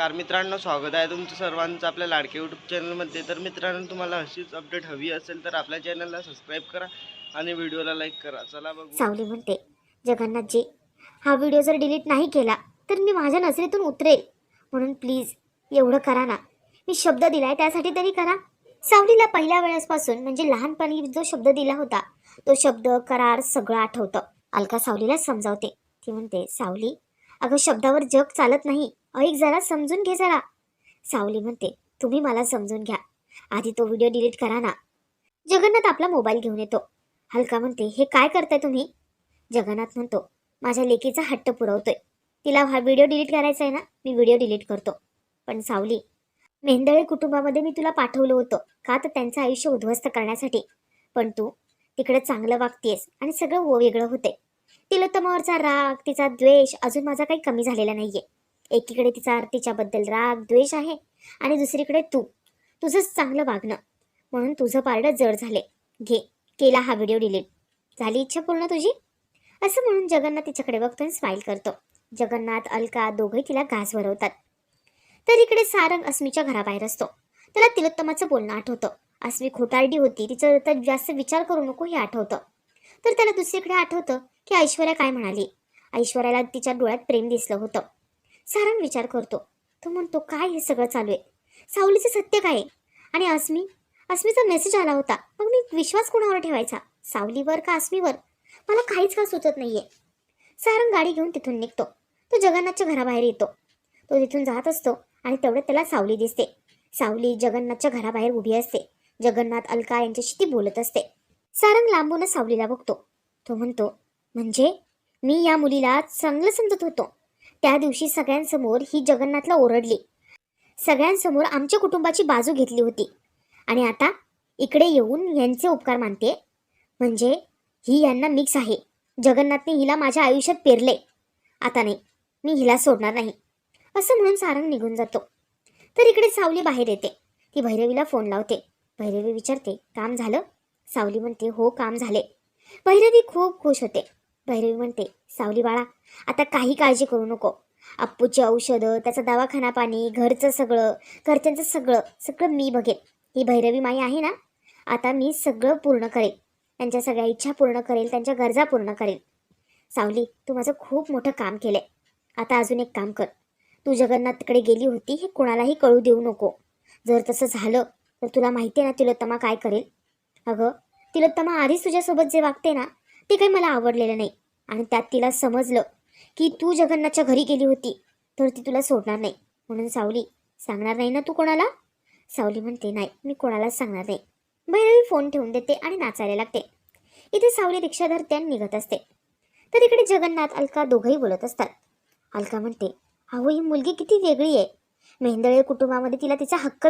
नमस्कार मित्रांनो, स्वागत आहे तुमचं सर्वांचं आपल्या लाडके यूट्यूब चॅनलमध्ये। तर मित्रांनो, तुम्हाला अशीच अपडेट हवी असेल तर आपल्या चॅनलला सबस्क्राईब करा आणि व्हिडिओला लाईक करा। चला बघू। सावली म्हणते, जगन्नाथजी, हा व्हिडिओ जर डिलीट नाही केला तर मी माझ्या नजरेतून उतरेल, म्हणून प्लीज एवढं करा ना। मी शब्द दिलाय त्यासाठी तरी करा। सावलीला पहिल्या वेळेसपासून म्हणजे लहानपणी जो शब्द दिला होता तो शब्द, करार सगळं आठवतं। अलका सावलीला समजावते। ती म्हणते, सावली अगं, शब्दावर जग चालत नाही, ऐक जरा, समजून घे जरा। सावली म्हणते, तुम्ही मला समजून घ्या, आधी तो व्हिडिओ डिलीट करा ना। जगन्नाथ आपला मोबाईल घेऊन येतो। अलका म्हणते, हे काय करताय तुम्ही? जगन्नाथ म्हणतो, माझ्या लेकीचा हट्ट पुरवतोय, तिला हा व्हिडिओ डिलीट करायचा आहे ना, मी व्हिडिओ डिलीट करतो। पण सावली, मेंदळे कुटुंबामध्ये मी तुला पाठवलं होतं का, तर त्यांचं आयुष्य उद्ध्वस्त करण्यासाठी, पण तू तिकडे चांगलं वागतेस आणि सगळं वेगळं होते। तिलोत्तमावरचा राग, तिचा द्वेष अजून माझा काही कमी झालेला नाहीये। एकीकडे तिचा तिच्याबद्दल राग द्वेष आहे आणि दुसरीकडे तुझंच चांगलं वागणं, म्हणून तुझं पारडं जड झाले। घे, केला हा व्हिडिओ डिलीट, झाली इच्छा पूर्ण तुझी? असं म्हणून जगन्नाथ तिच्याकडे बघतो आणि स्माईल करतो। जगन्नाथ, अलका दोघे तिला घास भरवतात। तर इकडे सारंग अस्मीच्या घराबाहेर असतो। त्याला तिलोत्तमाचं बोलणं आठवतं। अस्मी खोटारडी होती, तिचं तर जास्त विचार करू नको हे आठवतं। तर त्याला दुसरीकडे आठवतं की ऐश्वर्या काय म्हणाली। ऐश्वर्याला तिच्या डोळ्यात प्रेम दिसलं होतं। सारंग विचार करतो, तो म्हणतो, काय हे सगळं चालू आहे? सावलीचं सत्य काय आहे? आणि अस्मीचा मेसेज आला होता, मग मी विश्वास कोणावर ठेवायचा, सावलीवर का अस्मीवर? मला काहीच का सुचत नाहीये। सारंग गाडी घेऊन तिथून निघतो। तो जगन्नाथच्या घराबाहेर येतो। तो तिथून जात असतो आणि तेवढ्यात त्याला सावली दिसते। सावली जगन्नाथच्या घराबाहेर उभी असते। जगन्नाथ अलका यांच्याशी ती बोलत असते। सारंग लांबूनच सावलीला बघतो। तो म्हणतो, म्हणजे मी या मुलीला चांगलं समजत होतो, त्या दिवशी सगळ्यांसमोर ही जगन्नाथला ओरडली, सगळ्यांसमोर आमच्या कुटुंबाची बाजू घेतली होती, आणि आता इकडे येऊन यांचे उपकार मानते, म्हणजे ही यांना मिक्स आहे। जगन्नाथने हिला माझ्या आयुष्यात पेरले, आता नाही, मी हिला सोडणार नाही, असं म्हणून सारंग निघून जातो। तर इकडे सावली बाहेर येते। ती भैरवीला फोन लावते। भैरवी विचारते, काम झालं? सावली म्हणते, हो, काम झाले। भैरवी खूप खुश होते। भैरवी म्हणते, सावली बाळा, आता काही काळजी करू नको, अप्पूची औषधं, त्याचा दवाखाना पाणी, घरच्यांचं सगळं सगळं मी बघेन। ही भैरवी माई आहे ना, आता मी सगळं पूर्ण करेल, त्यांच्या सगळ्या इच्छा पूर्ण करेल, त्यांच्या गरजा पूर्ण करेल। सावली, तू माझं खूप मोठं काम केलंय, आता अजून एक काम कर, तू जगन्नाथ तिकडे गेली होती हे कोणालाही कळू देऊ नको। जर तसं झालं तर तुला माहिती आहे ना तिलोत्तमा काय करेल? अगं, तिलोत्तमा आधीच तुझ्यासोबत जे वागते ना, ते काही मला आवडलेलं नाही, आणि त्यात तिला समजलं की तू जगन्नाथच्या घरी गेली होती तर ती तुला सोडणार नाही, म्हणून सावली, सांगणार नाही ना तू कोणाला? सावली म्हणते, नाही, मी कोणालाच सांगणार नाही। भैरवी फोन ठेवून देते आणि नाचायला लागते। इथे सावली रिक्षा धरते आणि निघत असते। तर इकडे जगन्नाथ अलका दोघंही बोलत असतात। अलका म्हणते, अहो, ही मुलगी किती वेगळी आहे, मेंदळे कुटुंबामध्ये तिला तिचा हक्क